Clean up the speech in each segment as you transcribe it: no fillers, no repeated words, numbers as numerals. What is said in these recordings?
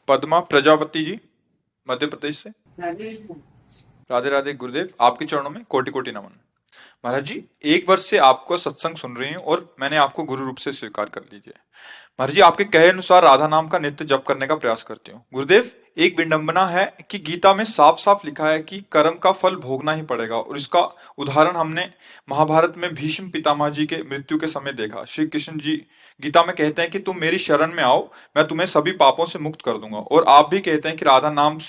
पद्मा प्रजापति जी, मध्य प्रदेश से। राधे राधे गुरुदेव, आपके चरणों में कोटि कोटि नमन। महाराज जी, 1 वर्ष से आपको सत्संग सुन रही हूँ और मैंने आपको गुरु रूप से स्वीकार कर लीजिए। महाराज जी, आपके कहे अनुसार राधा नाम का नित्य जप करने का प्रयास करती हूँ। गुरुदेव, एक विडंबना है कि गीता में साफ साफ लिखा है कि कर्म का फल भोगना ही पड़ेगा, और इसका उदाहरण हमने महाभारत में भीष्म पितामह जी के मृत्यु के समय देखा। श्री कृष्ण जी गीता में कहते हैं कि तुम मेरी शरण में आओ, मैं तुम्हें सभी पापों से मुक्त कर दूंगा, और आप भी कहते हैं कि राधा नाम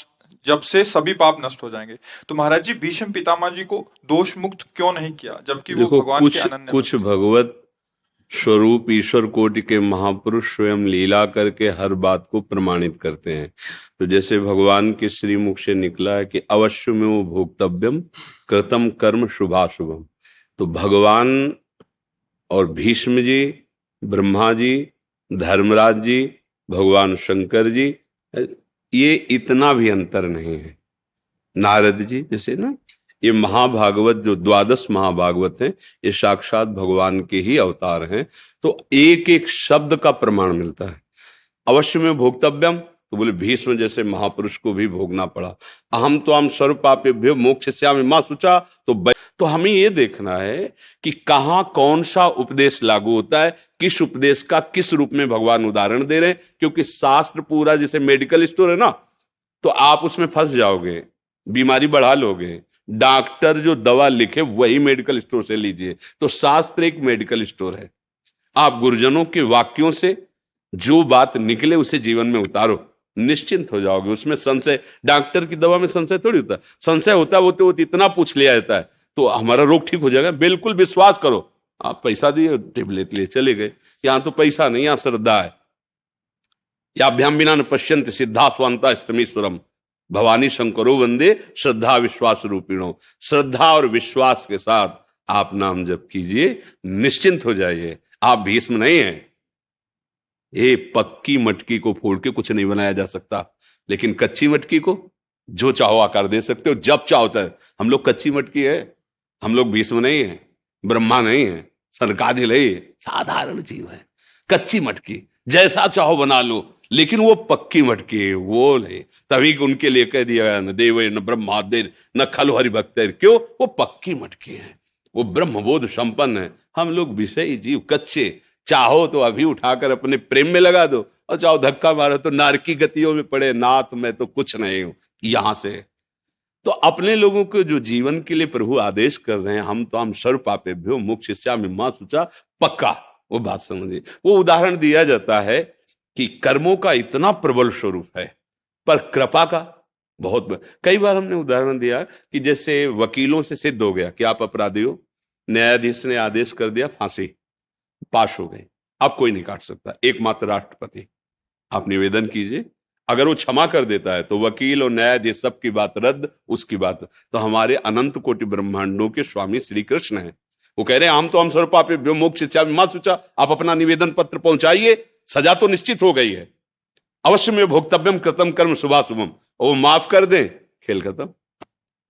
जब से सभी पाप नष्ट हो जाएंगे। तो महाराज जी, भीष्म पितामह जी को दोष मुक्त क्यों नहीं किया, जबकि वो देखो, भगवान के अनन्य कुछ भक्त थे? भगवत स्वरूप ईश्वर कोटि के महापुरुष स्वयं लीला करके हर बात को प्रमाणित करते हैं। तो जैसे भगवान के श्रीमुख से निकला है कि अवश्य में वो भोक्तव्यम कृतम कर्म शुभाशुभम। तो भगवान और भीष्म जी, ब्रह्मा जी, धर्मराज जी, भगवान शंकर जी, ये इतना भी अंतर नहीं है। नारद जी जैसे ना, ये महाभागवत जो 12 महाभागवत हैं, ये साक्षात भगवान के ही अवतार हैं। तो एक एक शब्द का प्रमाण मिलता है। अवश्य में भोक्तव्यम, तो बोले भीष्म जैसे महापुरुष को भी भोगना पड़ा। अहम तो हम सर्वपापेभ्यो मोक्षयिष्यामि मा शुचा। तो हमें ये देखना है कि कहाँ कौन सा उपदेश लागू होता है, किस उपदेश का किस रूप में भगवान उदाहरण दे रहे हैं। क्योंकि शास्त्र पूरा जैसे मेडिकल स्टोर है ना, तो आप उसमें फंस जाओगे, बीमारी बढ़ा लोगे। डॉक्टर जो दवा लिखे वही मेडिकल स्टोर से लीजिए। तो शास्त्र एक मेडिकल स्टोर है। आप गुरुजनों के वाक्यों से जो बात निकले उसे जीवन में उतारो, निश्चिंत हो जाओगे। उसमें संशय, डॉक्टर की दवा में संशय थोड़ी होता है। संशय होता है वो तो इतना पूछ लिया जाता है तो हमारा रोग ठीक हो जाएगा। बिल्कुल विश्वास करो। आप पैसा दिए, टेबलेट लिए चले गए। यहां तो पैसा नहीं, यहां श्रद्धा है। याभ्याम बिना न पश्यन्ति सिद्धा स्वांता स्तमीश्वरम भवानी शंकरो वंदे श्रद्धा विश्वास रूपिणो। श्रद्धा और विश्वास के साथ आप नाम जप कीजिए, निश्चिंत हो जाइए। आप भीष्म नहीं हैं। ये पक्की मटकी को फोड़ के कुछ नहीं बनाया जा सकता, लेकिन कच्ची मटकी को जो चाहो आकार दे सकते हो, जब चाहो चाहे। हम लोग कच्ची मटकी है, हम लोग भीष्म नहीं है, ब्रह्मा नहीं है, सनकादिक नहीं है, साधारण जीव है। कच्ची मटकी जैसा चाहो बना लो, लेकिन वो पक्की मटकी है, वो नहीं। तभी उनके लिए कह दिया न देवे न ब्रह्मादेर न खलु हरि भक्तेर। क्यों? वो पक्की मटकी है, वो ब्रह्मबोध संपन्न है। हम लोग विषयी जीव, कच्चे। चाहो तो अभी उठाकर अपने प्रेम में लगा दो, और चाहो धक्का मारो तो नारकी गतियों में पड़े, नाथ मैं तो कुछ नहीं हूं यहां से। तो अपने लोगों को जो जीवन के लिए प्रभु आदेश कर रहे हैं, हम सर्व पापेभ्यो मोक्षयिष्यामि मा शुचा, पक्का वो बात समझिए। वो उदाहरण दिया जाता है कि कर्मों का इतना प्रबल स्वरूप है, पर कृपा का बहुत। कई बार हमने उदाहरण दिया कि जैसे वकीलों से सिद्ध हो गया कि आप अपराधी हो, न्यायाधीश ने आदेश कर दिया, फांसी, पास हो गए। अब कोई नहीं काट सकता, एकमात्र राष्ट्रपति। आप निवेदन कीजिए, अगर वो क्षमा कर देता है तो वकील और न्यायाधीश सबकी बात रद्द, उसकी बात। तो हमारे अनंत कोटि ब्रह्मांडों के स्वामी श्री कृष्ण हैं, वो कह रहे हैं हम सर्व पापेभ्यो मोक्षयिष्यामि मा शुचा। आप अपना निवेदन पत्र पहुंचाइए, सजा तो निश्चित हो गई है। अवश्य में भोक्तव्यम कृतम कर्म शुभाशुभम, और वो माफ कर दें, खेल खत्म।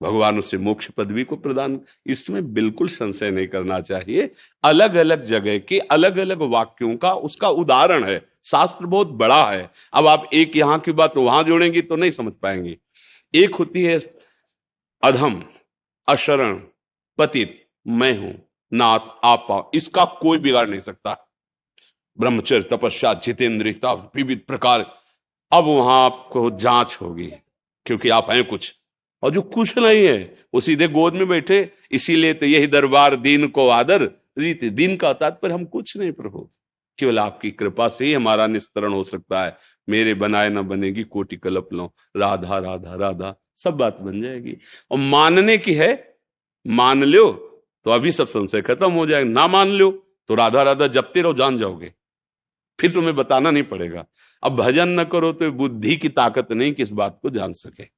भगवान उसे मोक्ष पदवी को प्रदान। इसमें बिल्कुल संशय नहीं करना चाहिए। अलग अलग जगह के अलग अलग वाक्यों का उसका उदाहरण है। शास्त्र बहुत बड़ा है। अब आप एक यहां की बात वहां जोड़ेंगी तो नहीं समझ पाएंगे। एक होती है अधम, अशरण, पतित, मैं हूं, नाथ, आप, इसका कोई बिगाड़ नहीं सकता। ब्रह्मचर्य, तपस्या, जितेंद्रियता, विविध प्रकार। अब वहां आपको जांच होगी, क्योंकि आप हैं कुछ, और जो कुछ नहीं है वो सीधे गोद में बैठे। इसीलिए तो यही दरबार दीन को आदर, रीत दीन का तात्पर्य हम कुछ नहीं प्रभु, केवल आपकी कृपा से ही हमारा निस्तरण हो सकता है। मेरे बनाए न बनेगी कोटि कल्प लो, राधा राधा राधा, सब बात बन जाएगी। और मानने की है, मान लो तो अभी सब संशय खत्म हो जाएगा। ना मान लो तो राधा राधा जपते रहो, जान जाओगे, फिर तुम्हें बताना नहीं पड़ेगा। अब भजन न करो तो बुद्धि की ताकत नहीं कि इस बात को जान सके।